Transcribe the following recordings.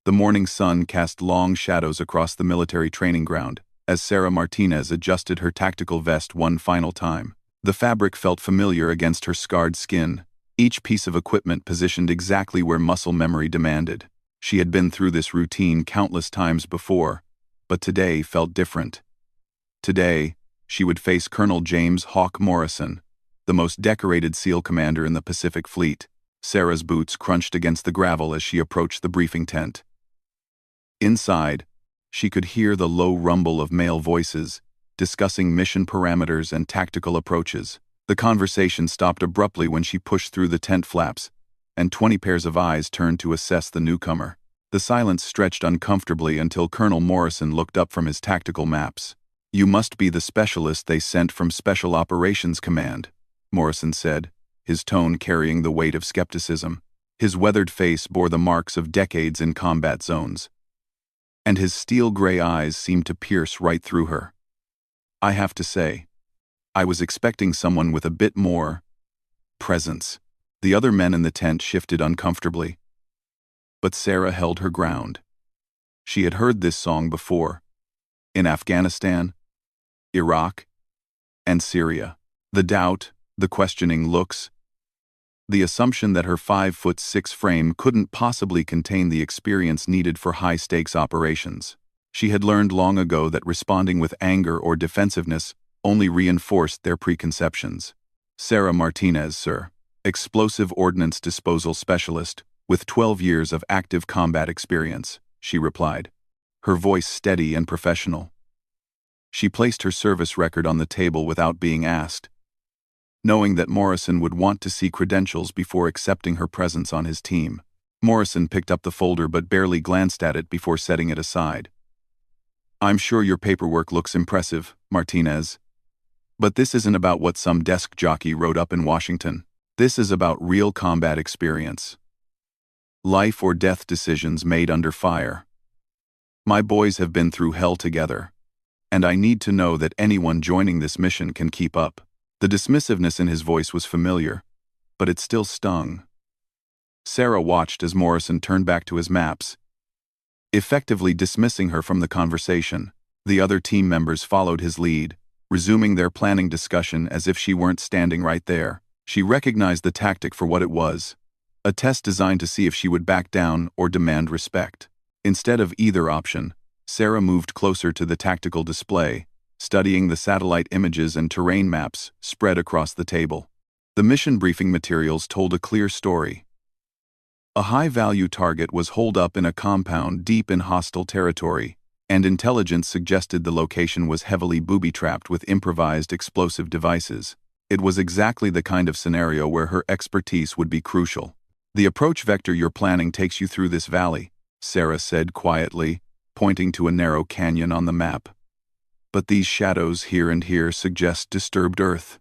The morning sun cast long shadows across the military training ground, as Sarah Martinez adjusted her tactical vest one final time. The fabric felt familiar against her scarred skin, each piece of equipment positioned exactly where muscle memory demanded. She had been through this routine countless times before, but today felt different. Today, she would face Colonel James Hawk Morrison, the most decorated SEAL commander in the Pacific Fleet. Sarah's boots crunched against the gravel as she approached the briefing tent. Inside, she could hear the low rumble of male voices, discussing mission parameters and tactical approaches. The conversation stopped abruptly when she pushed through the tent flaps, and 20 pairs of eyes turned to assess the newcomer. The silence stretched uncomfortably until Colonel Morrison looked up from his tactical maps. "You must be the specialist they sent from Special Operations Command," Morrison said, his tone carrying the weight of skepticism. His weathered face bore the marks of decades in combat zones, and his steel-gray eyes seemed to pierce right through her. "I have to say, I was expecting someone with a bit more presence." The other men in the tent shifted uncomfortably, but Sarah held her ground. She had heard this song before, in Afghanistan, Iraq, and Syria. The doubt, the questioning looks, the assumption that her 5'6" frame couldn't possibly contain the experience needed for high-stakes operations. She had learned long ago that responding with anger or defensiveness only reinforced their preconceptions. "Sarah Martinez, sir. Explosive Ordnance Disposal Specialist, with 12 years of active combat experience," she replied, her voice steady and professional. She placed her service record on the table without being asked, knowing that Morrison would want to see credentials before accepting her presence on his team. Morrison picked up the folder but barely glanced at it before setting it aside. "I'm sure your paperwork looks impressive, Martinez. But this isn't about what some desk jockey wrote up in Washington. This is about real combat experience. Life or death decisions made under fire. My boys have been through hell together, and I need to know that anyone joining this mission can keep up." The dismissiveness in his voice was familiar, but it still stung. Sarah watched as Morrison turned back to his maps, effectively dismissing her from the conversation. The other team members followed his lead, resuming their planning discussion as if she weren't standing right there. She recognized the tactic for what it was, a test designed to see if she would back down or demand respect. Instead of either option, Sarah moved closer to the tactical display, studying the satellite images and terrain maps spread across the table. The mission briefing materials told a clear story. A high-value target was holed up in a compound deep in hostile territory, and intelligence suggested the location was heavily booby-trapped with improvised explosive devices. It was exactly the kind of scenario where her expertise would be crucial. "The approach vector you're planning takes you through this valley," Sarah said quietly, pointing to a narrow canyon on the map. "But these shadows here and here suggest disturbed earth.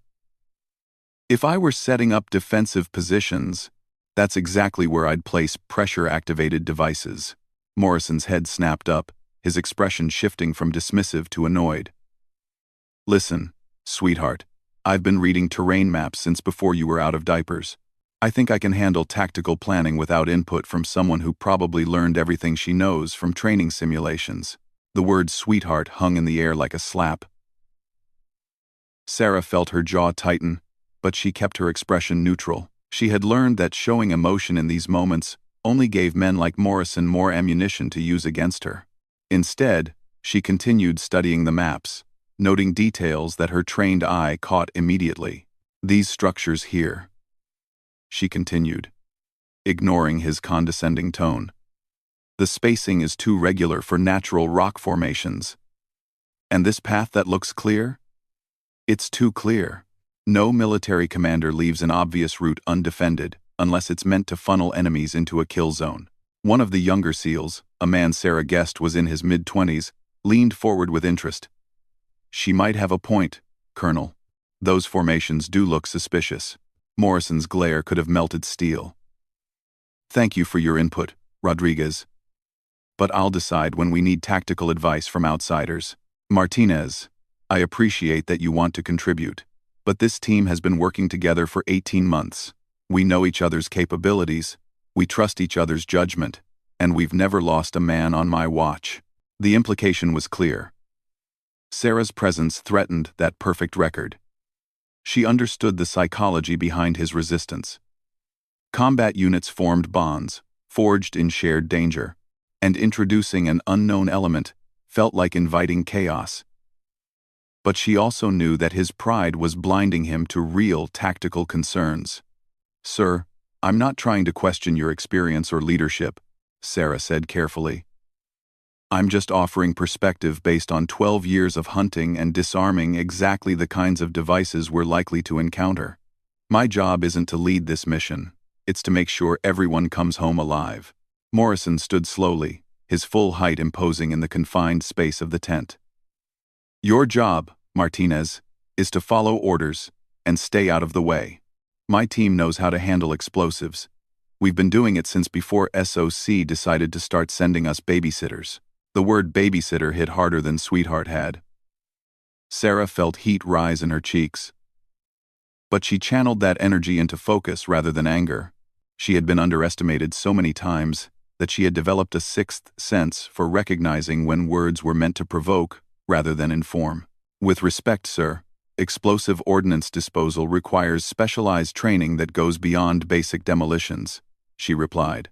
If I were setting up defensive positions, that's exactly where I'd place pressure-activated devices." Morrison's head snapped up, his expression shifting from dismissive to annoyed. "Listen, sweetheart, I've been reading terrain maps since before you were out of diapers. I think I can handle tactical planning without input from someone who probably learned everything she knows from training simulations." The word sweetheart hung in the air like a slap. Sarah felt her jaw tighten, but she kept her expression neutral. She had learned that showing emotion in these moments only gave men like Morrison more ammunition to use against her. Instead, she continued studying the maps, noting details that her trained eye caught immediately. "These structures here," she continued, ignoring his condescending tone. "The spacing is too regular for natural rock formations. And this path that looks clear? It's too clear. No military commander leaves an obvious route undefended unless it's meant to funnel enemies into a kill zone." One of the younger SEALs, a man Sarah guessed was in his mid-20s, leaned forward with interest. "She might have a point, Colonel. Those formations do look suspicious." Morrison's glare could have melted steel. "Thank you for your input, Rodriguez. But I'll decide when we need tactical advice from outsiders. Martinez, I appreciate that you want to contribute, but this team has been working together for 18 months. We know each other's capabilities, we trust each other's judgment, And we've never lost a man on my watch. The implication was clear. Sarah's presence threatened that perfect record. She understood the psychology behind his resistance. Combat units formed bonds, forged in shared danger, and introducing an unknown element felt like inviting chaos. But she also knew that his pride was blinding him to real tactical concerns. "Sir, I'm not trying to question your experience or leadership," Sarah said carefully. "I'm just offering perspective based on 12 years of hunting and disarming exactly the kinds of devices we're likely to encounter. My job isn't to lead this mission. It's to make sure everyone comes home alive." Morrison stood slowly, his full height imposing in the confined space of the tent. "Your job, Martinez, is to follow orders and stay out of the way. My team knows how to handle explosives. We've been doing it since before SOC decided to start sending us babysitters." The word babysitter hit harder than sweetheart had. Sarah felt heat rise in her cheeks. But she channeled that energy into focus rather than anger. She had been underestimated so many times that she had developed a sixth sense for recognizing when words were meant to provoke rather than inform. "With respect, sir, explosive ordnance disposal requires specialized training that goes beyond basic demolitions," she replied.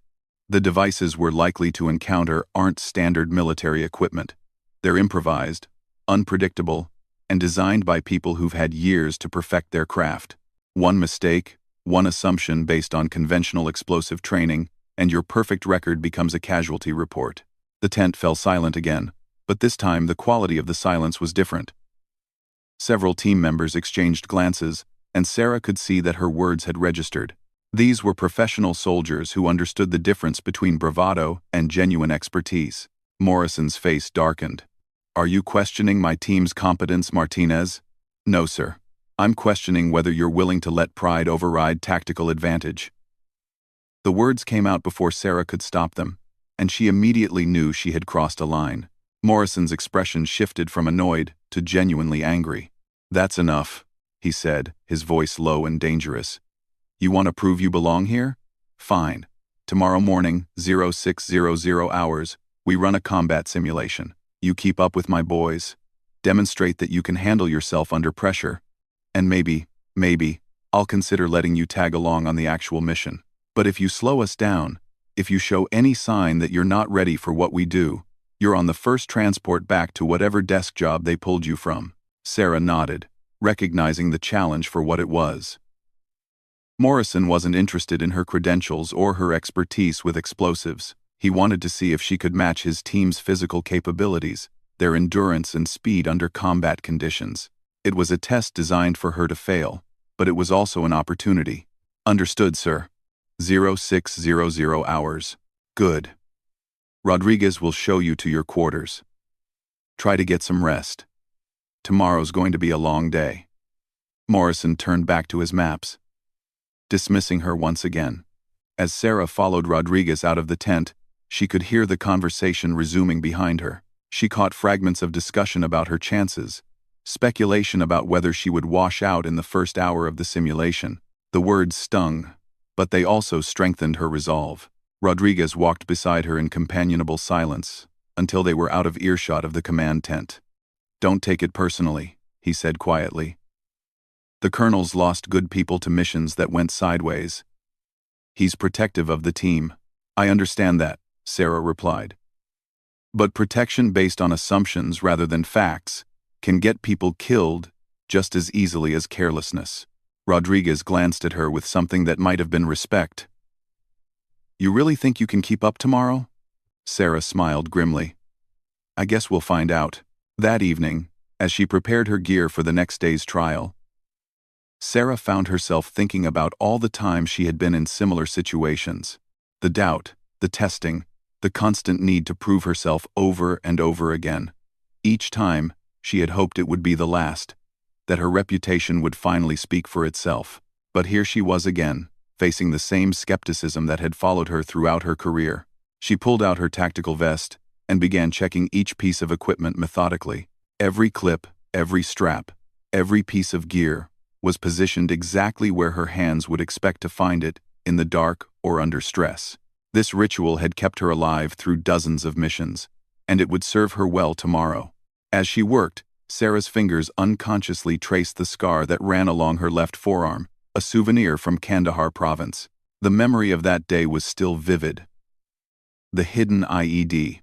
"The devices we're likely to encounter aren't standard military equipment. They're improvised, unpredictable, and designed by people who've had years to perfect their craft. One mistake, one assumption based on conventional explosive training, and your perfect record becomes a casualty report." The tent fell silent again, but this time the quality of the silence was different. Several team members exchanged glances, and Sarah could see that her words had registered. These were professional soldiers who understood the difference between bravado and genuine expertise. Morrison's face darkened. "Are you questioning my team's competence, Martinez?" "No, sir. I'm questioning whether you're willing to let pride override tactical advantage." The words came out before Sarah could stop them, and she immediately knew she had crossed a line. Morrison's expression shifted from annoyed to genuinely angry. "That's enough," he said, his voice low and dangerous. "You want to prove you belong here? Fine. Tomorrow morning, 0600 hours, we run a combat simulation. You keep up with my boys. Demonstrate that you can handle yourself under pressure. And maybe, I'll consider letting you tag along on the actual mission. But if you slow us down, if you show any sign that you're not ready for what we do, you're on the first transport back to whatever desk job they pulled you from." Sarah nodded, recognizing the challenge for what it was. Morrison wasn't interested in her credentials or her expertise with explosives. He wanted to see if she could match his team's physical capabilities, their endurance and speed under combat conditions. It was a test designed for her to fail, but it was also an opportunity. "Understood, sir. 0600 hours. Good. Rodriguez will show you to your quarters. Try to get some rest. Tomorrow's going to be a long day." Morrison turned back to his maps, dismissing her once again. As Sarah followed Rodriguez out of the tent, she could hear the conversation resuming behind her. She caught fragments of discussion about her chances, speculation about whether she would wash out in the first hour of the simulation. The words stung, but they also strengthened her resolve. Rodriguez walked beside her in companionable silence until they were out of earshot of the command tent. "Don't take it personally," he said quietly. "The colonel's lost good people to missions that went sideways. He's protective of the team." "I understand that," Sarah replied. "But protection based on assumptions rather than facts can get people killed just as easily as carelessness." Rodriguez glanced at her with something that might have been respect. "You really think you can keep up tomorrow?" Sarah smiled grimly. "I guess we'll find out." That evening, as she prepared her gear for the next day's trial, Sarah found herself thinking about all the times she had been in similar situations. The doubt, the testing, the constant need to prove herself over and over again. Each time, she had hoped it would be the last, that her reputation would finally speak for itself. But here she was again, facing the same skepticism that had followed her throughout her career. She pulled out her tactical vest and began checking each piece of equipment methodically. Every clip, every strap, every piece of gear was positioned exactly where her hands would expect to find it in the dark or under stress. This ritual had kept her alive through dozens of missions, and it would serve her well tomorrow. As she worked, Sarah's fingers unconsciously traced the scar that ran along her left forearm, a souvenir from Kandahar province. The memory of that day was still vivid. The hidden IED.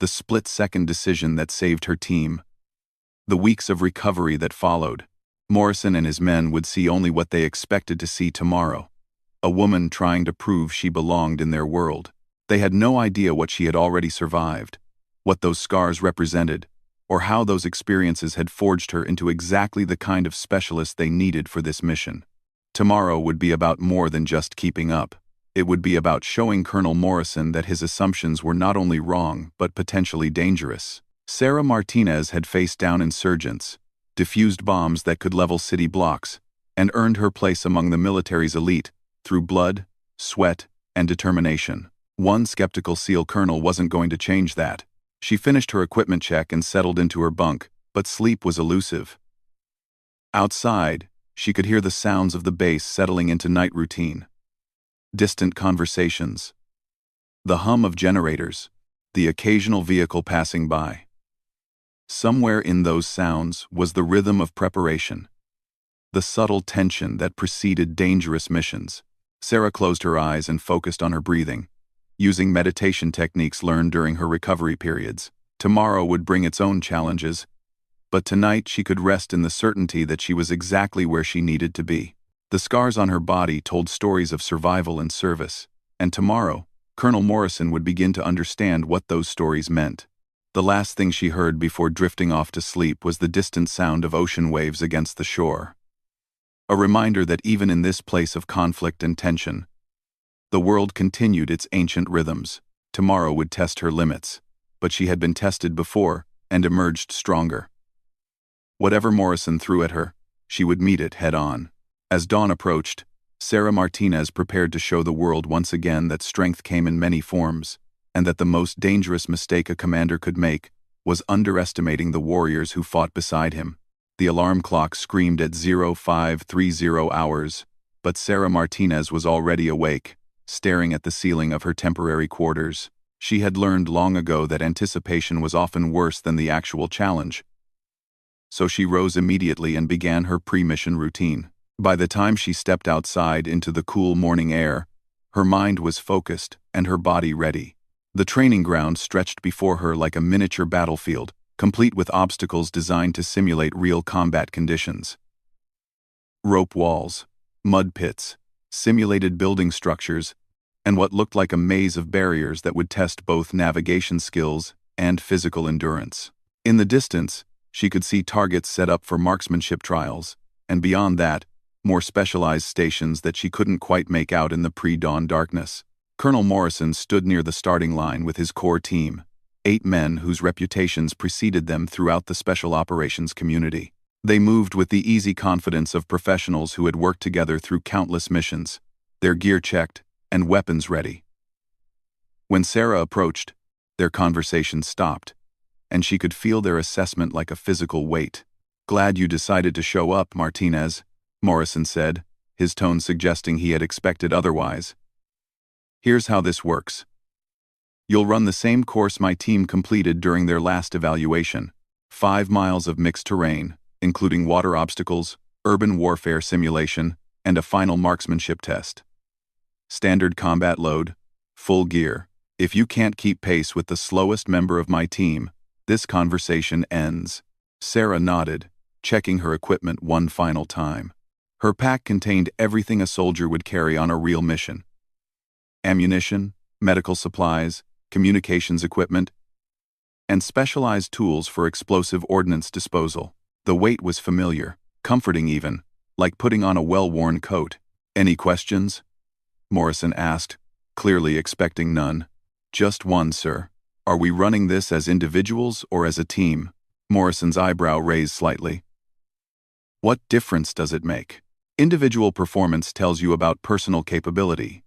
The split-second decision that saved her team. The weeks of recovery that followed. Morrison and his men would see only what they expected to see tomorrow. A woman trying to prove she belonged in their world. They had no idea what she had already survived, what those scars represented, or how those experiences had forged her into exactly the kind of specialist they needed for this mission. Tomorrow would be about more than just keeping up. It would be about showing Colonel Morrison that his assumptions were not only wrong but potentially dangerous. Sarah Martinez had faced down insurgents, diffused bombs that could level city blocks, and earned her place among the military's elite through blood, sweat, and determination. One skeptical SEAL colonel wasn't going to change that. She finished her equipment check and settled into her bunk, but sleep was elusive. Outside, she could hear the sounds of the base settling into night routine. Distant conversations. The hum of generators. The occasional vehicle passing by. Somewhere in those sounds was the rhythm of preparation. The subtle tension that preceded dangerous missions. Sarah closed her eyes and focused on her breathing, using meditation techniques learned during her recovery periods. Tomorrow would bring its own challenges, but tonight she could rest in the certainty that she was exactly where she needed to be. The scars on her body told stories of survival and service, and tomorrow, Colonel Morrison would begin to understand what those stories meant. The last thing she heard before drifting off to sleep was the distant sound of ocean waves against the shore. A reminder that even in this place of conflict and tension, the world continued its ancient rhythms. Tomorrow would test her limits, but she had been tested before and emerged stronger. Whatever Morrison threw at her, she would meet it head-on. As dawn approached, Sarah Martinez prepared to show the world once again that strength came in many forms, and that the most dangerous mistake a commander could make was underestimating the warriors who fought beside him. The alarm clock screamed at 0530 hours, but Sarah Martinez was already awake, staring at the ceiling of her temporary quarters. She had learned long ago that anticipation was often worse than the actual challenge. So she rose immediately and began her pre-mission routine. By the time she stepped outside into the cool morning air, her mind was focused and her body ready. The training ground stretched before her like a miniature battlefield, complete with obstacles designed to simulate real combat conditions. Rope walls, mud pits, simulated building structures, and what looked like a maze of barriers that would test both navigation skills and physical endurance. In the distance, she could see targets set up for marksmanship trials, and beyond that, more specialized stations that she couldn't quite make out in the pre-dawn darkness. Colonel Morrison stood near the starting line with his core team, 8 men whose reputations preceded them throughout the special operations community. They moved with the easy confidence of professionals who had worked together through countless missions, their gear checked and weapons ready. When Sarah approached, their conversation stopped, and she could feel their assessment like a physical weight. "Glad you decided to show up, Martinez," Morrison said, his tone suggesting he had expected otherwise. "Here's how this works. You'll run the same course my team completed during their last evaluation, 5 miles of mixed terrain, including water obstacles, urban warfare simulation, and a final marksmanship test. Standard combat load, full gear. If you can't keep pace with the slowest member of my team, this conversation ends." Sarah nodded, checking her equipment one final time. Her pack contained everything a soldier would carry on a real mission. Ammunition, medical supplies, communications equipment, and specialized tools for explosive ordnance disposal. The weight was familiar, comforting even, like putting on a well-worn coat. "Any questions?" Morrison asked, clearly expecting none. "Just one, sir. Are we running this as individuals or as a team?" Morrison's eyebrow raised slightly. "What difference does it make? Individual performance tells you about personal capability.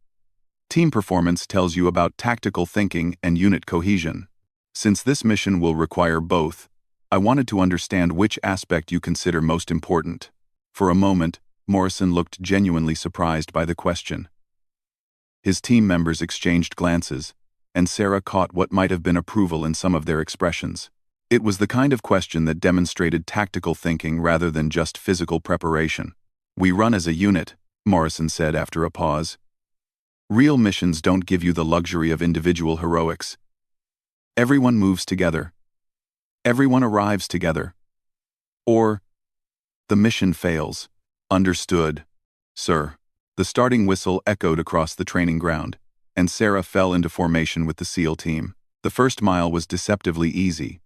Team performance tells you about tactical thinking and unit cohesion. Since this mission will require both, I wanted to understand which aspect you consider most important." For a moment, Morrison looked genuinely surprised by the question. His team members exchanged glances, and Sarah caught what might have been approval in some of their expressions. It was the kind of question that demonstrated tactical thinking rather than just physical preparation. "We run as a unit," Morrison said after a pause. "Real missions don't give you the luxury of individual heroics. Everyone moves together. Everyone arrives together. Or the mission fails." "Understood, sir." The starting whistle echoed across the training ground, and Sarah fell into formation with the SEAL team. The first mile was deceptively easy,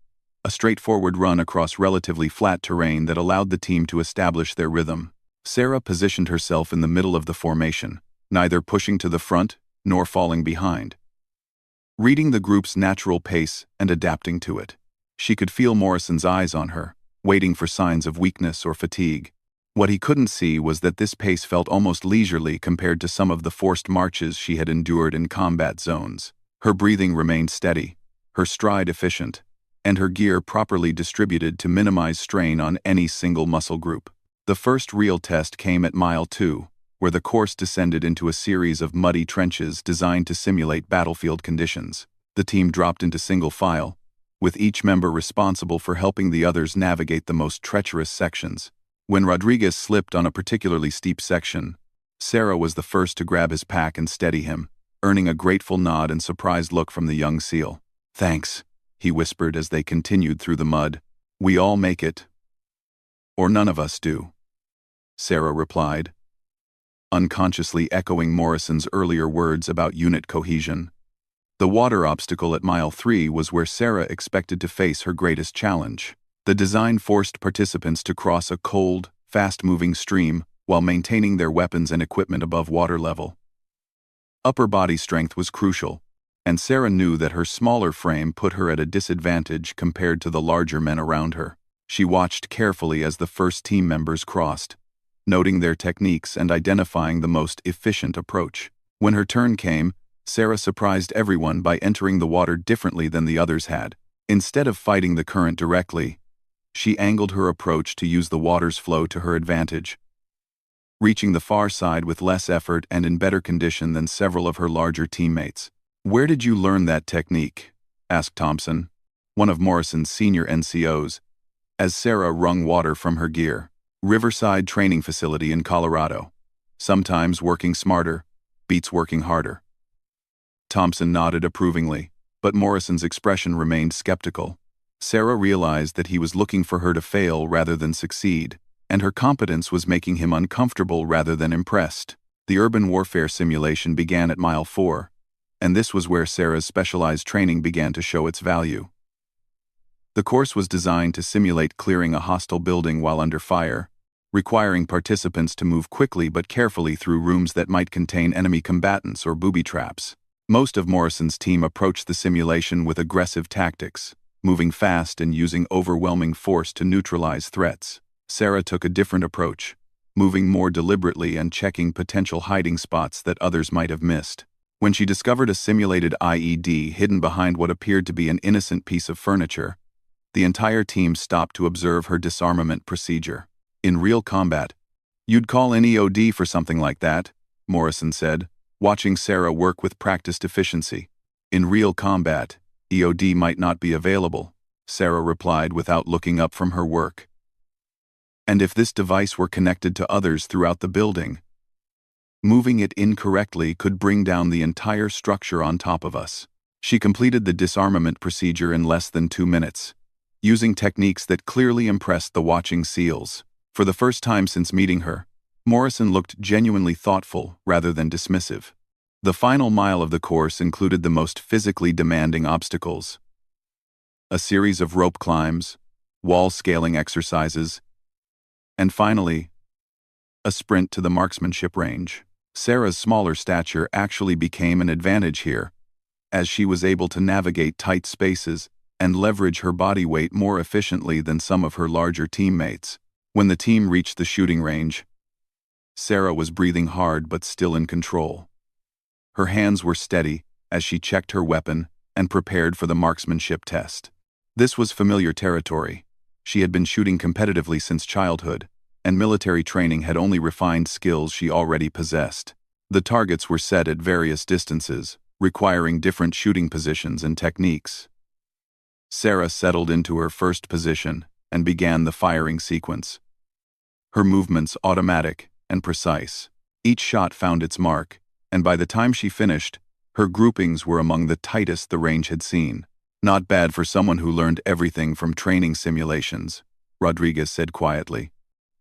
a straightforward run across relatively flat terrain that allowed the team to establish their rhythm. Sarah positioned herself in the middle of the formation, neither pushing to the front nor falling behind. Reading the group's natural pace and adapting to it, she could feel Morrison's eyes on her, waiting for signs of weakness or fatigue. What he couldn't see was that this pace felt almost leisurely compared to some of the forced marches she had endured in combat zones. Her breathing remained steady, her stride efficient, and her gear properly distributed to minimize strain on any single muscle group. The first real test came at mile 2, where the course descended into a series of muddy trenches designed to simulate battlefield conditions. The team dropped into single file, with each member responsible for helping the others navigate the most treacherous sections. When Rodriguez slipped on a particularly steep section, Sarah was the first to grab his pack and steady him, earning a grateful nod and surprised look from the young SEAL. "Thanks," he whispered as they continued through the mud. "We all make it. Or none of us do," Sarah replied, unconsciously echoing Morrison's earlier words about unit cohesion. The water obstacle at mile 3 was where Sarah expected to face her greatest challenge. The design forced participants to cross a cold, fast-moving stream while maintaining their weapons and equipment above water level. Upper body strength was crucial, and Sarah knew that her smaller frame put her at a disadvantage compared to the larger men around her. She watched carefully as the first team members crossed, noting their techniques and identifying the most efficient approach. When her turn came, Sarah surprised everyone by entering the water differently than the others had. Instead of fighting the current directly, she angled her approach to use the water's flow to her advantage, reaching the far side with less effort and in better condition than several of her larger teammates. "Where did you learn that technique?" asked Thompson, one of Morrison's senior NCOs, as Sarah wrung water from her gear. "Riverside Training Facility in Colorado. Sometimes working smarter beats working harder." Thompson nodded approvingly, but Morrison's expression remained skeptical. Sarah realized that he was looking for her to fail rather than succeed, and her competence was making him uncomfortable rather than impressed. The urban warfare simulation began at mile 4, and this was where Sarah's specialized training began to show its value. The course was designed to simulate clearing a hostile building while under fire, requiring participants to move quickly but carefully through rooms that might contain enemy combatants or booby traps. Most of Morrison's team approached the simulation with aggressive tactics, moving fast and using overwhelming force to neutralize threats. Sarah took a different approach, moving more deliberately and checking potential hiding spots that others might have missed. When she discovered a simulated IED hidden behind what appeared to be an innocent piece of furniture, the entire team stopped to observe her disarmament procedure. "In real combat, you'd call an EOD for something like that," Morrison said, watching Sarah work with practiced efficiency. "In real combat, EOD might not be available," Sarah replied without looking up from her work. "And if this device were connected to others throughout the building, moving it incorrectly could bring down the entire structure on top of us." She completed the disarmament procedure in less than 2 minutes, using techniques that clearly impressed the watching SEALs. For the first time since meeting her, Morrison looked genuinely thoughtful rather than dismissive. The final mile of the course included the most physically demanding obstacles: a series of rope climbs, wall scaling exercises, and finally, a sprint to the marksmanship range. Sarah's smaller stature actually became an advantage here, as she was able to navigate tight spaces and leverage her body weight more efficiently than some of her larger teammates. When the team reached the shooting range, Sarah was breathing hard but still in control. Her hands were steady as she checked her weapon and prepared for the marksmanship test. This was familiar territory. She had been shooting competitively since childhood, and military training had only refined skills she already possessed. The targets were set at various distances, requiring different shooting positions and techniques. Sarah settled into her first position and began the firing sequence. Her movements automatic and precise. Each shot found its mark, and by the time she finished, her groupings were among the tightest the range had seen. Not bad for someone who learned everything from training simulations, Rodriguez said quietly,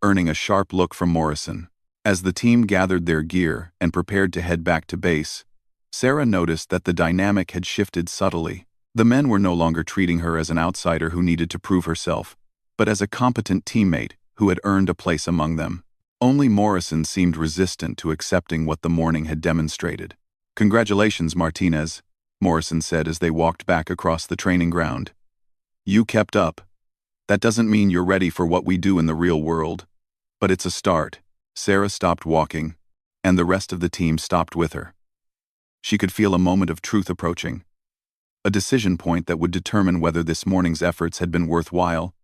earning a sharp look from Morrison. As the team gathered their gear and prepared to head back to base, Sarah noticed that the dynamic had shifted subtly. The men were no longer treating her as an outsider who needed to prove herself, but as a competent teammate who had earned a place among them. Only Morrison seemed resistant to accepting what the morning had demonstrated. "Congratulations, Martinez," Morrison said as they walked back across the training ground. "You kept up. That doesn't mean you're ready for what we do in the real world, but it's a start." Sarah stopped walking, and the rest of the team stopped with her. She could feel a moment of truth approaching, a decision point that would determine whether this morning's efforts had been worthwhile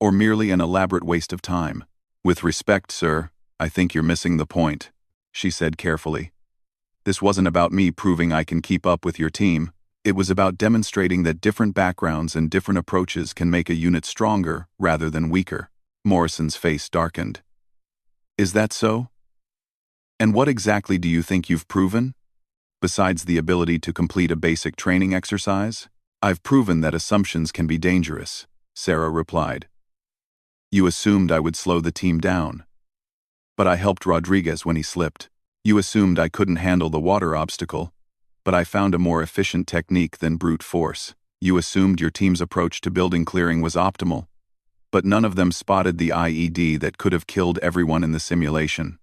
or merely an elaborate waste of time. "With respect, sir, I think you're missing the point," she said carefully. "This wasn't about me proving I can keep up with your team. It was about demonstrating that different backgrounds and different approaches can make a unit stronger rather than weaker." Morrison's face darkened. "Is that so? And what exactly do you think you've proven? Besides the ability to complete a basic training exercise?" "I've proven that assumptions can be dangerous," Sarah replied. "You assumed I would slow the team down. But I helped Rodriguez when he slipped. You assumed I couldn't handle the water obstacle, but I found a more efficient technique than brute force. You assumed your team's approach to building clearing was optimal, but none of them spotted the IED that could have killed everyone in the simulation."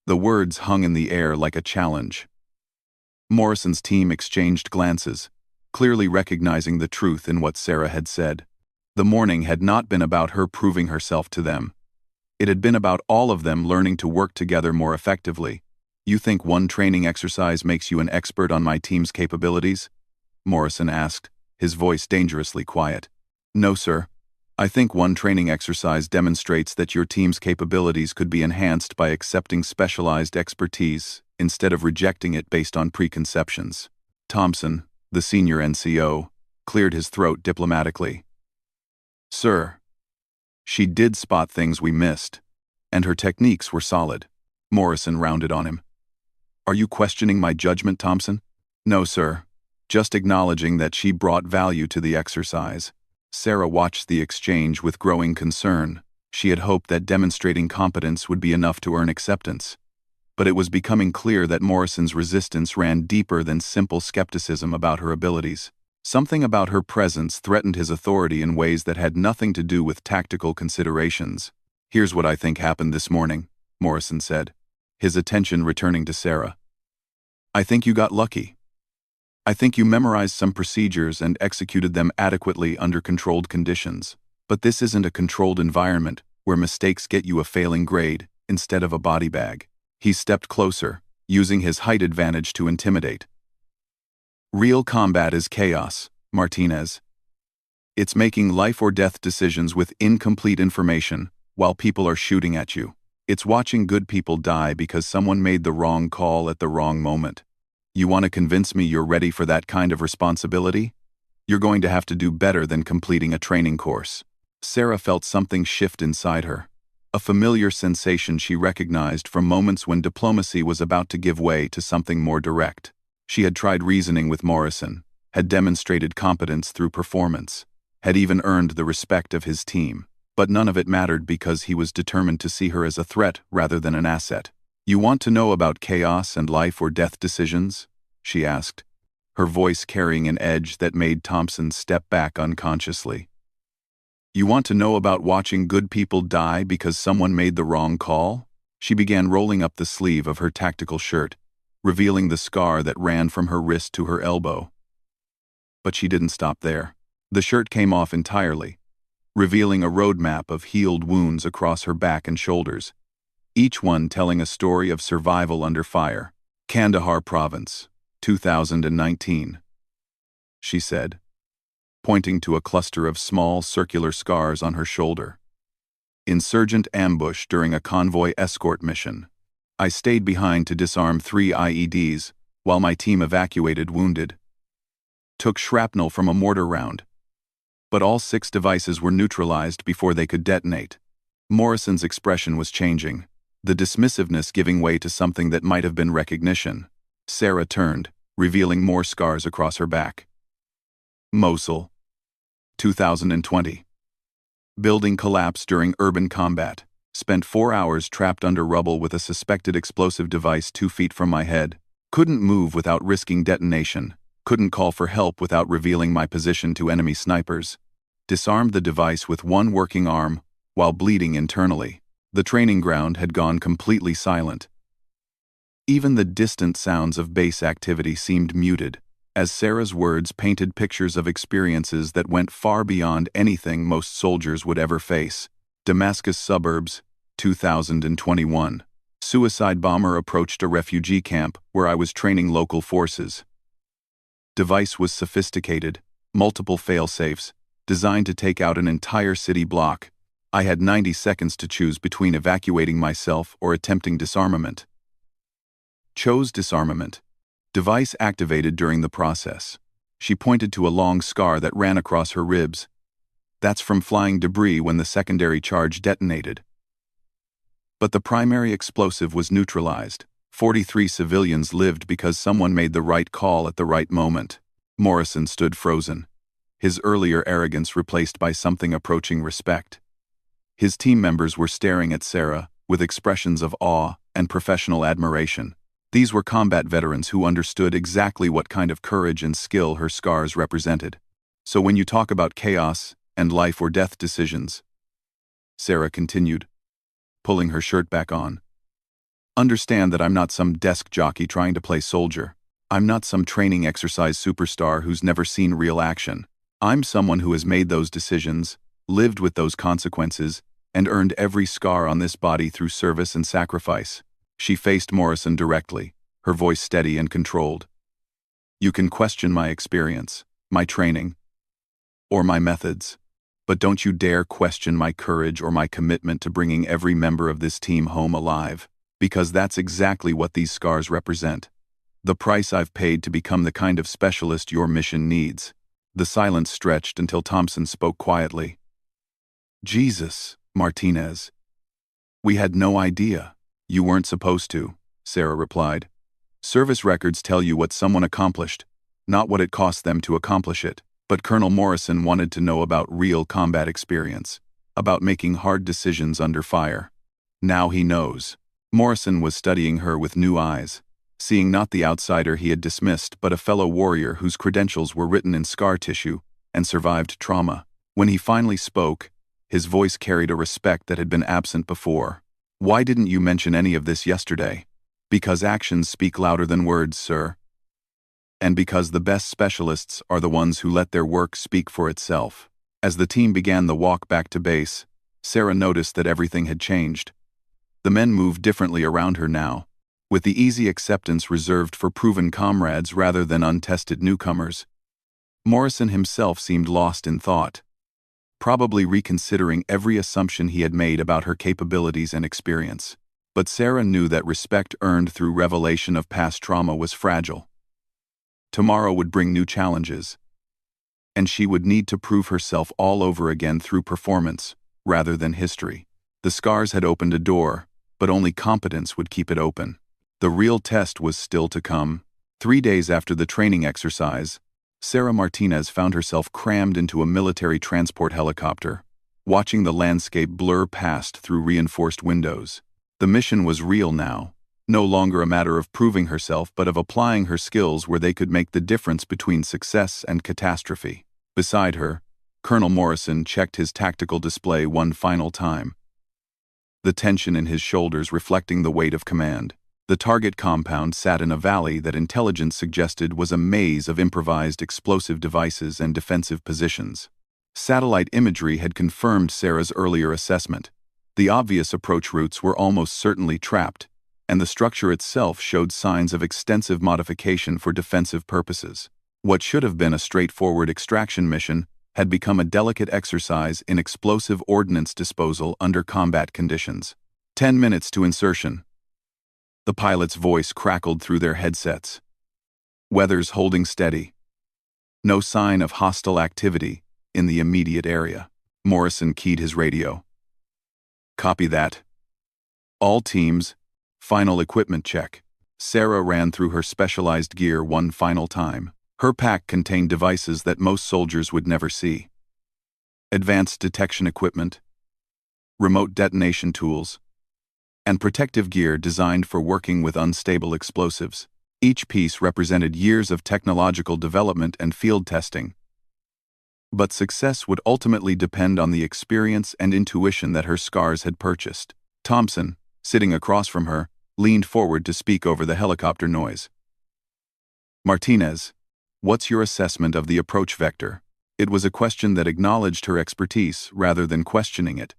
The words hung in the air like a challenge. Morrison's team exchanged glances, clearly recognizing the truth in what Sarah had said. The morning had not been about her proving herself to them. It had been about all of them learning to work together more effectively. "You think one training exercise makes you an expert on my team's capabilities?" Morrison asked, his voice dangerously quiet. "No, sir. I think one training exercise demonstrates that your team's capabilities could be enhanced by accepting specialized expertise instead of rejecting it based on preconceptions." Thompson, the senior NCO, cleared his throat diplomatically. "Sir, she did spot things we missed, and her techniques were solid." Morrison rounded on him. "Are you questioning my judgment, Thompson?" "No, sir. Just acknowledging that she brought value to the exercise." Sarah watched the exchange with growing concern. She had hoped that demonstrating competence would be enough to earn acceptance. But it was becoming clear that Morrison's resistance ran deeper than simple skepticism about her abilities. Something about her presence threatened his authority in ways that had nothing to do with tactical considerations. "Here's what I think happened this morning," Morrison said, his attention returning to Sarah. "I think you got lucky. I think you memorized some procedures and executed them adequately under controlled conditions. But this isn't a controlled environment where mistakes get you a failing grade instead of a body bag." He stepped closer, using his height advantage to intimidate. "Real combat is chaos, Martinez. It's making life or death decisions with incomplete information while people are shooting at you. It's watching good people die because someone made the wrong call at the wrong moment. You want to convince me you're ready for that kind of responsibility? You're going to have to do better than completing a training course." Sarah felt something shift inside her, a familiar sensation she recognized from moments when diplomacy was about to give way to something more direct. She had tried reasoning with Morrison, had demonstrated competence through performance, had even earned the respect of his team, but none of it mattered because he was determined to see her as a threat rather than an asset. "You want to know about chaos and life or death decisions?" she asked, her voice carrying an edge that made Thompson step back unconsciously. "You want to know about watching good people die because someone made the wrong call?" She began rolling up the sleeve of her tactical shirt, revealing the scar that ran from her wrist to her elbow. But she didn't stop there. The shirt came off entirely, revealing a roadmap of healed wounds across her back and shoulders, each one telling a story of survival under fire. "Kandahar Province, 2019, she said, pointing to a cluster of small circular scars on her shoulder. "Insurgent ambush during a convoy escort mission. I stayed behind to disarm 3 IEDs, while my team evacuated wounded. Took shrapnel from a mortar round. But all 6 devices were neutralized before they could detonate. Morrison's expression was changing, the dismissiveness giving way to something that might have been recognition. Sarah turned, revealing more scars across her back. Mosul, 2020. Building collapse during urban combat. Spent 4 hours trapped under rubble with a suspected explosive device 2 feet from my head. Couldn't move without risking detonation. Couldn't call for help without revealing my position to enemy snipers. Disarmed the device with 1 working arm, while bleeding internally. The training ground had gone completely silent. Even the distant sounds of base activity seemed muted, as Sarah's words painted pictures of experiences that went far beyond anything most soldiers would ever face. Damascus suburbs, 2021. Suicide bomber approached a refugee camp where I was training local forces. Device was sophisticated, multiple fail-safes, designed to take out an entire city block. I had 90 seconds to choose between evacuating myself or attempting disarmament. Chose disarmament. Device activated during the process. She pointed to a long scar that ran across her ribs. That's from flying debris when the secondary charge detonated. But the primary explosive was neutralized. 43 civilians lived because someone made the right call at the right moment. Morrison stood frozen, his earlier arrogance replaced by something approaching respect. His team members were staring at Sarah with expressions of awe and professional admiration. These were combat veterans who understood exactly what kind of courage and skill her scars represented. So when you talk about chaos and life or death decisions, Sarah continued, pulling her shirt back on, understand that I'm not some desk jockey trying to play soldier. I'm not some training exercise superstar who's never seen real action. I'm someone who has made those decisions, lived with those consequences, and earned every scar on this body through service and sacrifice. She faced Morrison directly, her voice steady and controlled. You can question my experience, my training, or my methods, but don't you dare question my courage or my commitment to bringing every member of this team home alive, because that's exactly what these scars represent. The price I've paid to become the kind of specialist your mission needs. The silence stretched until Thompson spoke quietly. Jesus, Martinez. We had no idea. You weren't supposed to, Sarah replied. Service records tell you what someone accomplished, not what it cost them to accomplish it. But Colonel Morrison wanted to know about real combat experience, about making hard decisions under fire. Now he knows. Morrison was studying her with new eyes, seeing not the outsider he had dismissed but a fellow warrior whose credentials were written in scar tissue and survived trauma. When he finally spoke, his voice carried a respect that had been absent before. Why didn't you mention any of this yesterday? Because actions speak louder than words, sir. And because the best specialists are the ones who let their work speak for itself. As the team began the walk back to base, Sarah noticed that everything had changed. The men moved differently around her now, with the easy acceptance reserved for proven comrades rather than untested newcomers. Morrison himself seemed lost in thought, probably reconsidering every assumption he had made about her capabilities and experience. But Sarah knew that respect earned through revelation of past trauma was fragile. Tomorrow would bring new challenges, and she would need to prove herself all over again through performance, rather than history. The scars had opened a door, but only competence would keep it open. The real test was still to come. 3 days after the training exercise, Sarah Martinez found herself crammed into a military transport helicopter, watching the landscape blur past through reinforced windows. The mission was real now, no longer a matter of proving herself but of applying her skills where they could make the difference between success and catastrophe. Beside her, Colonel Morrison checked his tactical display one final time, the tension in his shoulders reflecting the weight of command. The target compound sat in a valley that intelligence suggested was a maze of improvised explosive devices and defensive positions. Satellite imagery had confirmed Sarah's earlier assessment. The obvious approach routes were almost certainly trapped, and the structure itself showed signs of extensive modification for defensive purposes. What should have been a straightforward extraction mission had become a delicate exercise in explosive ordnance disposal under combat conditions. 10 minutes to insertion. The pilot's voice crackled through their headsets. Weather's holding steady. No sign of hostile activity in the immediate area. Morrison keyed his radio. Copy that. All teams, final equipment check. Sarah ran through her specialized gear one final time. Her pack contained devices that most soldiers would never see. Advanced detection equipment, remote detonation tools, and protective gear designed for working with unstable explosives. Each piece represented years of technological development and field testing. But success would ultimately depend on the experience and intuition that her scars had purchased. Thompson, sitting across from her, leaned forward to speak over the helicopter noise. Martinez, what's your assessment of the approach vector? It was a question that acknowledged her expertise rather than questioning it,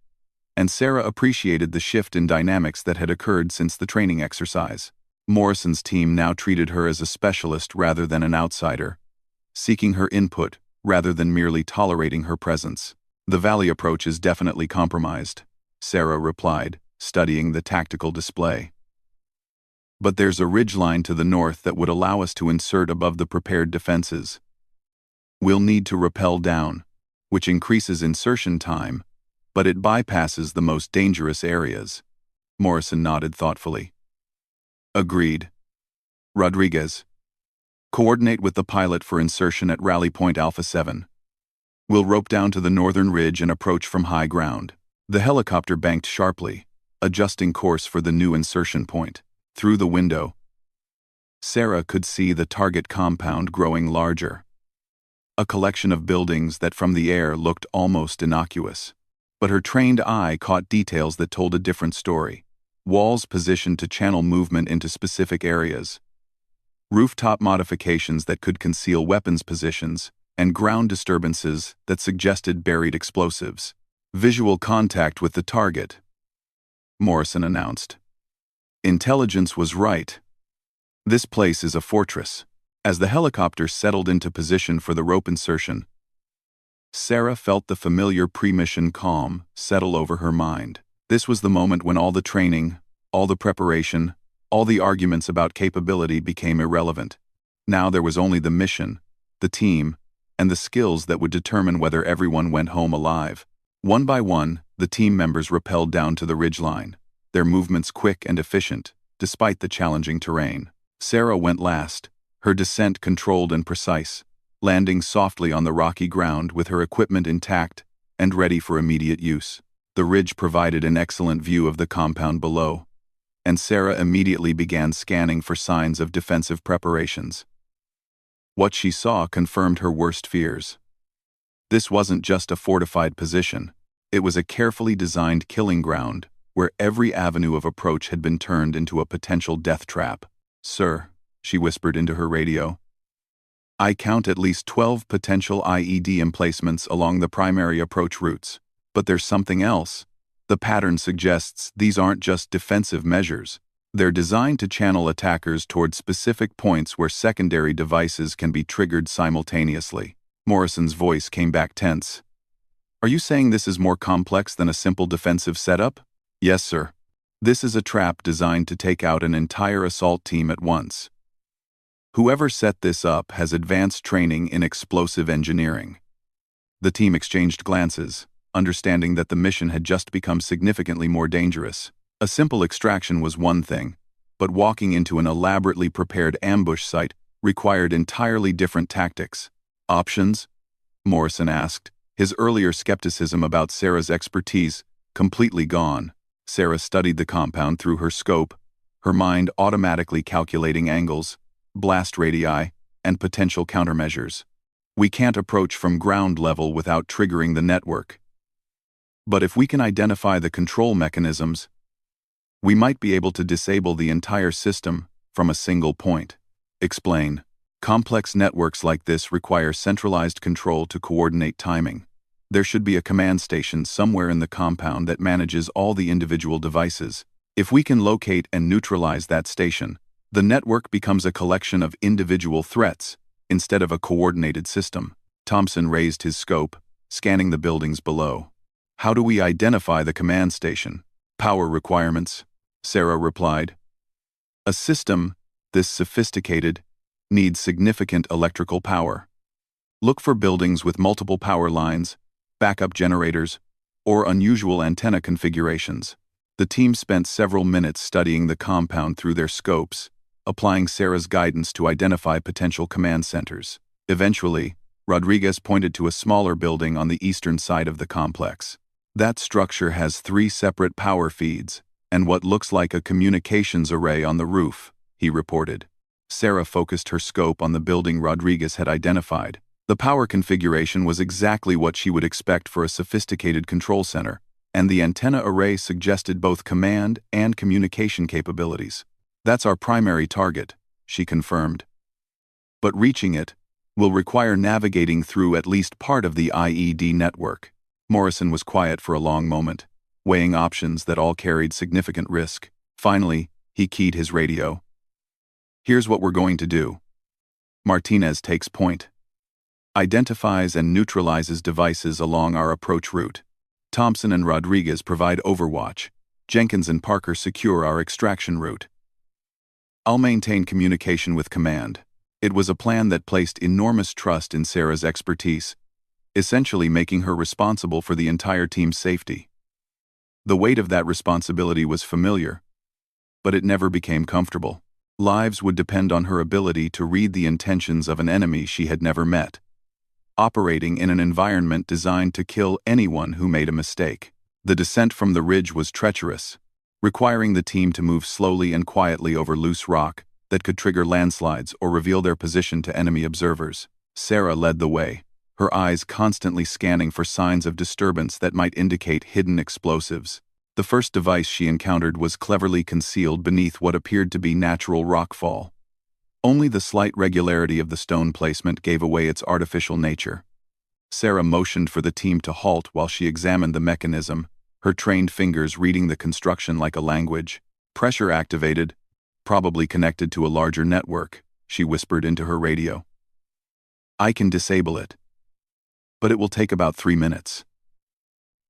and Sarah appreciated the shift in dynamics that had occurred since the training exercise. Morrison's team now treated her as a specialist rather than an outsider, seeking her input rather than merely tolerating her presence. The valley approach is definitely compromised, Sarah replied, studying the tactical display. But there's a ridgeline to the north that would allow us to insert above the prepared defenses. We'll need to rappel down, which increases insertion time, but it bypasses the most dangerous areas. Morrison nodded thoughtfully. Agreed. Rodriguez, coordinate with the pilot for insertion at Rally Point Alpha 7. We'll rope down to the northern ridge and approach from high ground. The helicopter banked sharply, adjusting course for the new insertion point. Through the window, Sarah could see the target compound growing larger. A collection of buildings that from the air looked almost innocuous. But her trained eye caught details that told a different story. Walls positioned to channel movement into specific areas. Rooftop modifications that could conceal weapons positions, and ground disturbances that suggested buried explosives. Visual contact with the target, Morrison announced. Intelligence was right. This place is a fortress. As the helicopter settled into position for the rope insertion, Sarah felt the familiar pre-mission calm settle over her mind. This was the moment when all the training, all the preparation, all the arguments about capability became irrelevant. Now there was only the mission, the team, and the skills that would determine whether everyone went home alive. One by one, the team members rappelled down to the ridgeline, their movements quick and efficient, despite the challenging terrain. Sarah went last, her descent controlled and precise, landing softly on the rocky ground with her equipment intact and ready for immediate use. The ridge provided an excellent view of the compound below, and Sarah immediately began scanning for signs of defensive preparations. What she saw confirmed her worst fears. This wasn't just a fortified position, it was a carefully designed killing ground, where every avenue of approach had been turned into a potential death trap. Sir, she whispered into her radio, I count at least 12 potential IED emplacements along the primary approach routes. But there's something else. The pattern suggests these aren't just defensive measures. They're designed to channel attackers toward specific points where secondary devices can be triggered simultaneously. Morrison's voice came back tense. Are you saying this is more complex than a simple defensive setup? Yes, sir. This is a trap designed to take out an entire assault team at once. Whoever set this up has advanced training in explosive engineering. The team exchanged glances, understanding that the mission had just become significantly more dangerous. A simple extraction was one thing, but walking into an elaborately prepared ambush site required entirely different tactics. Options? Morrison asked, his earlier skepticism about Sarah's expertise completely gone. Sarah studied the compound through her scope, her mind automatically calculating angles, blast radii, and potential countermeasures. We can't approach from ground level without triggering the network. But if we can identify the control mechanisms, we might be able to disable the entire system from a single point. Explain. Complex networks like this require centralized control to coordinate timing. There should be a command station somewhere in the compound that manages all the individual devices. If we can locate and neutralize that station, the network becomes a collection of individual threats instead of a coordinated system. Thompson raised his scope, scanning the buildings below. How do we identify the command station? Power requirements, Sarah replied. A system this sophisticated needs significant electrical power. Look for buildings with multiple power lines, backup generators, or unusual antenna configurations. The team spent several minutes studying the compound through their scopes, applying Sarah's guidance to identify potential command centers. Eventually, Rodriguez pointed to a smaller building on the eastern side of the complex. That structure has 3 separate power feeds and what looks like a communications array on the roof, he reported. Sarah focused her scope on the building Rodriguez had identified. The power configuration was exactly what she would expect for a sophisticated control center, and the antenna array suggested both command and communication capabilities. That's our primary target, she confirmed. But reaching it will require navigating through at least part of the IED network. Morrison was quiet for a long moment, weighing options that all carried significant risk. Finally, he keyed his radio. Here's what we're going to do. Martinez takes point. Identifies and neutralizes devices along our approach route. Thompson and Rodriguez provide overwatch. Jenkins and Parker secure our extraction route. I'll maintain communication with command. It was a plan that placed enormous trust in Sarah's expertise, essentially making her responsible for the entire team's safety. The weight of that responsibility was familiar, but it never became comfortable. Lives would depend on her ability to read the intentions of an enemy she had never met, operating in an environment designed to kill anyone who made a mistake. The descent from the ridge was treacherous, requiring the team to move slowly and quietly over loose rock that could trigger landslides or reveal their position to enemy observers. Sarah led the way, her eyes constantly scanning for signs of disturbance that might indicate hidden explosives. The first device she encountered was cleverly concealed beneath what appeared to be natural rockfall. Only the slight regularity of the stone placement gave away its artificial nature. Sarah motioned for the team to halt while she examined the mechanism, her trained fingers reading the construction like a language. Pressure activated, probably connected to a larger network, she whispered into her radio. I can disable it, but it will take about 3 minutes.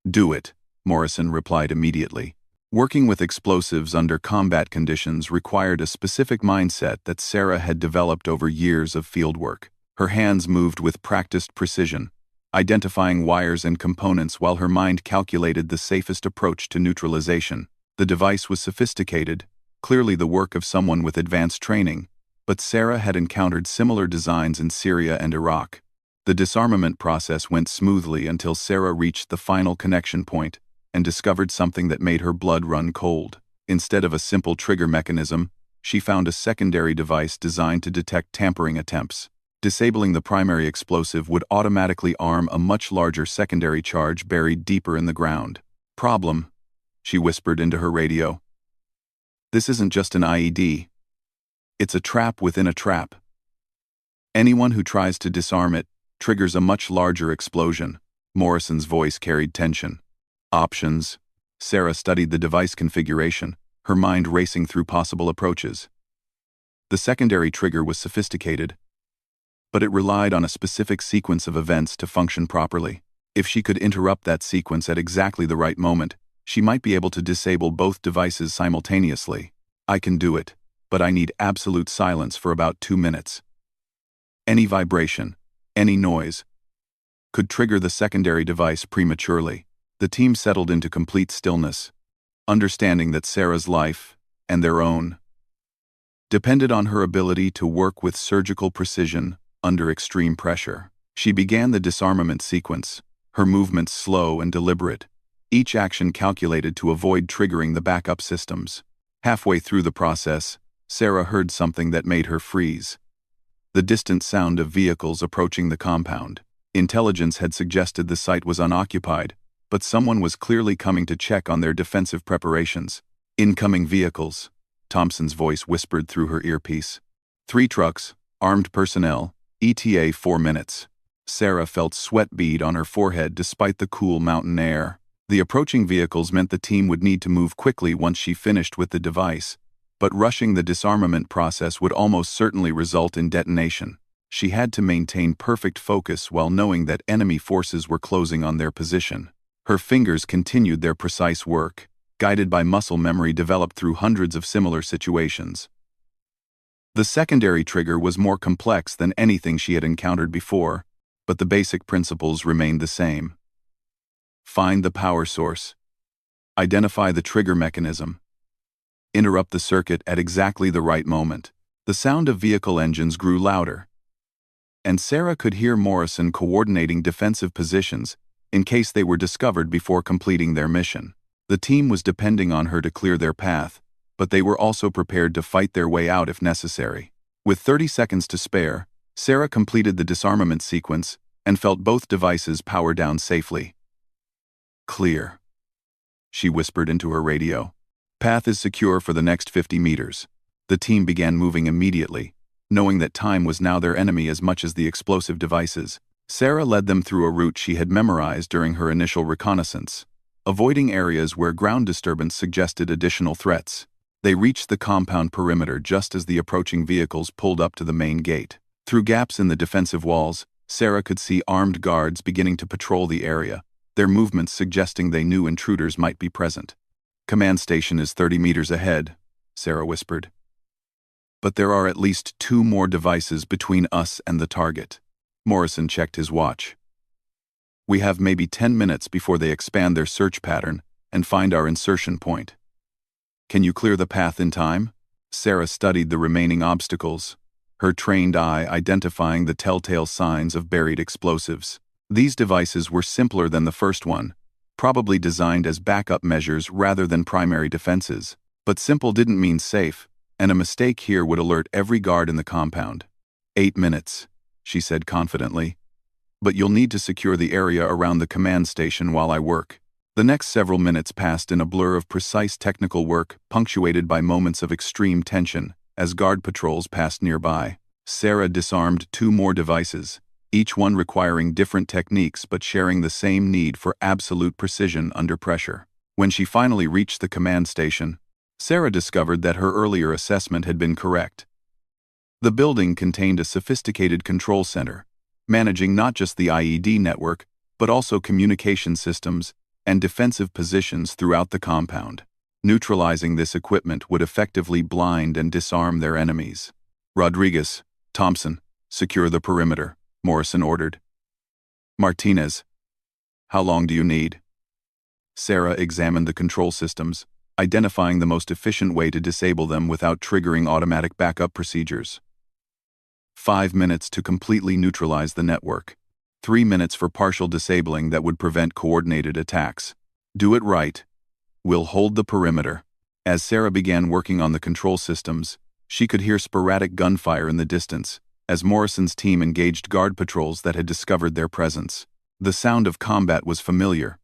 Do it, Morrison replied immediately. Working with explosives under combat conditions required a specific mindset that Sarah had developed over years of fieldwork. Her hands moved with practiced precision, identifying wires and components while her mind calculated the safest approach to neutralization. The device was sophisticated, clearly the work of someone with advanced training, but Sarah had encountered similar designs in Syria and Iraq. The disarmament process went smoothly until Sarah reached the final connection point and discovered something that made her blood run cold. Instead of a simple trigger mechanism, she found a secondary device designed to detect tampering attempts. Disabling the primary explosive would automatically arm a much larger secondary charge buried deeper in the ground. Problem, she whispered into her radio. This isn't just an IED. It's a trap within a trap. Anyone who tries to disarm it triggers a much larger explosion. Morrison's voice carried tension. Options. Sarah studied the device configuration, her mind racing through possible approaches. The secondary trigger was sophisticated, but it relied on a specific sequence of events to function properly. If she could interrupt that sequence at exactly the right moment, she might be able to disable both devices simultaneously. I can do it, but I need absolute silence for about 2 minutes. Any vibration, any noise, could trigger the secondary device prematurely. The team settled into complete stillness, understanding that Sarah's life, and their own, depended on her ability to work with surgical precision under extreme pressure. She began the disarmament sequence, her movements slow and deliberate, each action calculated to avoid triggering the backup systems. Halfway through the process, Sarah heard something that made her freeze. The distant sound of vehicles approaching the compound. Intelligence had suggested the site was unoccupied, but someone was clearly coming to check on their defensive preparations. Incoming vehicles, Thompson's voice whispered through her earpiece. 3 trucks, armed personnel, ETA 4 minutes. Sarah felt sweat bead on her forehead despite the cool mountain air. The approaching vehicles meant the team would need to move quickly once she finished with the device, but rushing the disarmament process would almost certainly result in detonation. She had to maintain perfect focus while knowing that enemy forces were closing on their position. Her fingers continued their precise work, guided by muscle memory developed through hundreds of similar situations. The secondary trigger was more complex than anything she had encountered before, but the basic principles remained the same. Find the power source. Identify the trigger mechanism. Interrupt the circuit at exactly the right moment. The sound of vehicle engines grew louder, and Sarah could hear Morrison coordinating defensive positions in case they were discovered before completing their mission. The team was depending on her to clear their path, but they were also prepared to fight their way out if necessary. With 30 seconds to spare, Sarah completed the disarmament sequence and felt both devices power down safely. "Clear," she whispered into her radio. "Path is secure for the next 50 meters. The team began moving immediately, knowing that time was now their enemy as much as the explosive devices. Sarah led them through a route she had memorized during her initial reconnaissance, avoiding areas where ground disturbance suggested additional threats. They reached the compound perimeter just as the approaching vehicles pulled up to the main gate. Through gaps in the defensive walls, Sarah could see armed guards beginning to patrol the area, their movements suggesting they knew intruders might be present. "Command station is 30 meters ahead," Sarah whispered. "But there are at least 2 more devices between us and the target." Morrison checked his watch. "We have maybe 10 minutes before they expand their search pattern and find our insertion point. Can you clear the path in time?" Sarah studied the remaining obstacles, her trained eye identifying the telltale signs of buried explosives. These devices were simpler than the first one, probably designed as backup measures rather than primary defenses. But simple didn't mean safe, and a mistake here would alert every guard in the compound. 8 minutes, she said confidently. "But you'll need to secure the area around the command station while I work." The next several minutes passed in a blur of precise technical work, punctuated by moments of extreme tension, as guard patrols passed nearby. Sarah disarmed 2 more devices, each one requiring different techniques but sharing the same need for absolute precision under pressure. When she finally reached the command station, Sarah discovered that her earlier assessment had been correct. The building contained a sophisticated control center, managing not just the IED network, but also communication systems and defensive positions throughout the compound. Neutralizing this equipment would effectively blind and disarm their enemies. "Rodriguez, Thompson, secure the perimeter," Morrison ordered. "Martinez, how long do you need?" Sarah examined the control systems, identifying the most efficient way to disable them without triggering automatic backup procedures. 5 minutes to completely neutralize the network. 3 minutes for partial disabling that would prevent coordinated attacks. "Do it right. We'll hold the perimeter." As Sarah began working on the control systems, she could hear sporadic gunfire in the distance, as Morrison's team engaged guard patrols that had discovered their presence. The sound of combat was familiar,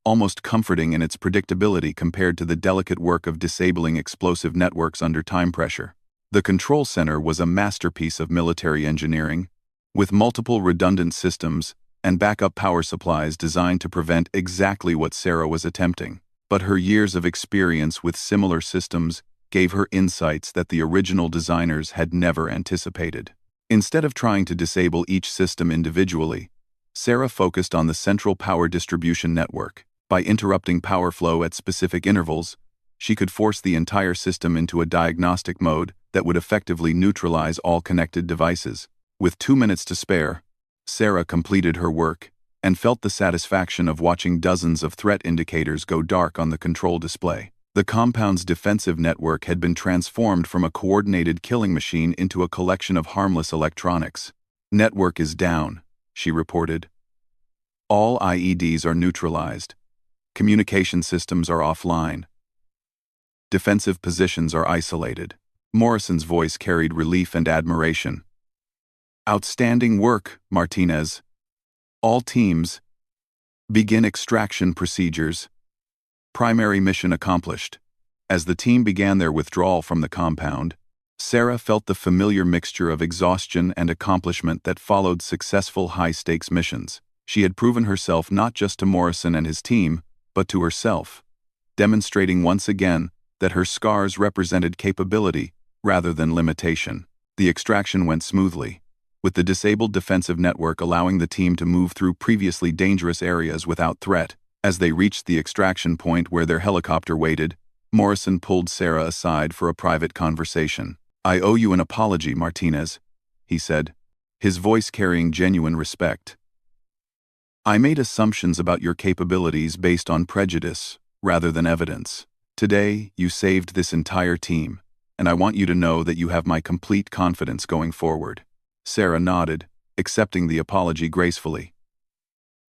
almost comforting in its predictability compared to the delicate work of disabling explosive networks under time pressure. The control center was a masterpiece of military engineering, with multiple redundant systems and backup power supplies designed to prevent exactly what Sarah was attempting. But her years of experience with similar systems gave her insights that the original designers had never anticipated. Instead of trying to disable each system individually, Sarah focused on the central power distribution network. By interrupting power flow at specific intervals, she could force the entire system into a diagnostic mode that would effectively neutralize all connected devices. With 2 minutes to spare, Sarah completed her work and felt the satisfaction of watching dozens of threat indicators go dark on the control display. The compound's defensive network had been transformed from a coordinated killing machine into a collection of harmless electronics. "Network is down," she reported. "All IEDs are neutralized. Communication systems are offline. Defensive positions are isolated." Morrison's voice carried relief and admiration. "Outstanding work, Martinez. All teams, begin extraction procedures." Primary mission accomplished. As the team began their withdrawal from the compound, Sarah felt the familiar mixture of exhaustion and accomplishment that followed successful high-stakes missions. She had proven herself not just to Morrison and his team, but to herself, demonstrating once again that her scars represented capability rather than limitation. The extraction went smoothly, with the disabled defensive network allowing the team to move through previously dangerous areas without threat. As they reached the extraction point where their helicopter waited, Morrison pulled Sarah aside for a private conversation. "I owe you an apology, Martinez," he said, his voice carrying genuine respect. "I made assumptions about your capabilities based on prejudice, rather than evidence. Today, you saved this entire team, and I want you to know that you have my complete confidence going forward." Sarah nodded, accepting the apology gracefully.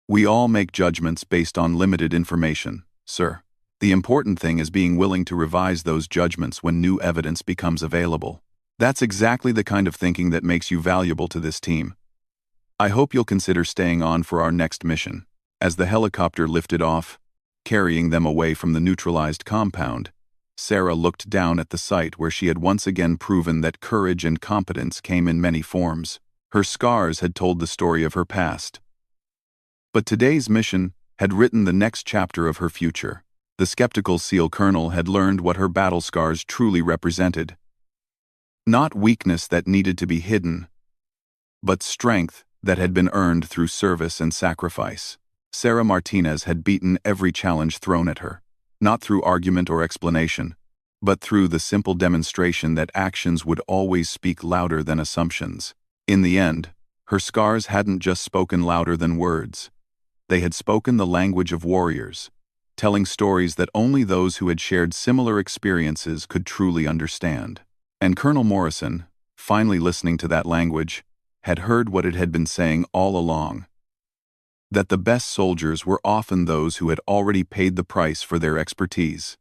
"We all make judgments based on limited information, sir. The important thing is being willing to revise those judgments when new evidence becomes available. That's exactly the kind of thinking that makes you valuable to this team. I hope you'll consider staying on for our next mission." As the helicopter lifted off, carrying them away from the neutralized compound, Sarah looked down at the site where she had once again proven that courage and competence came in many forms. Her scars had told the story of her past. But today's mission had written the next chapter of her future. The skeptical SEAL colonel had learned what her battle scars truly represented. Not weakness that needed to be hidden, but strength that had been earned through service and sacrifice. Sarah Martinez had beaten every challenge thrown at her, not through argument or explanation, but through the simple demonstration that actions would always speak louder than assumptions. In the end, her scars hadn't just spoken louder than words. They had spoken the language of warriors, telling stories that only those who had shared similar experiences could truly understand. And Colonel Morrison, finally listening to that language, had heard what it had been saying all along: that the best soldiers were often those who had already paid the price for their expertise.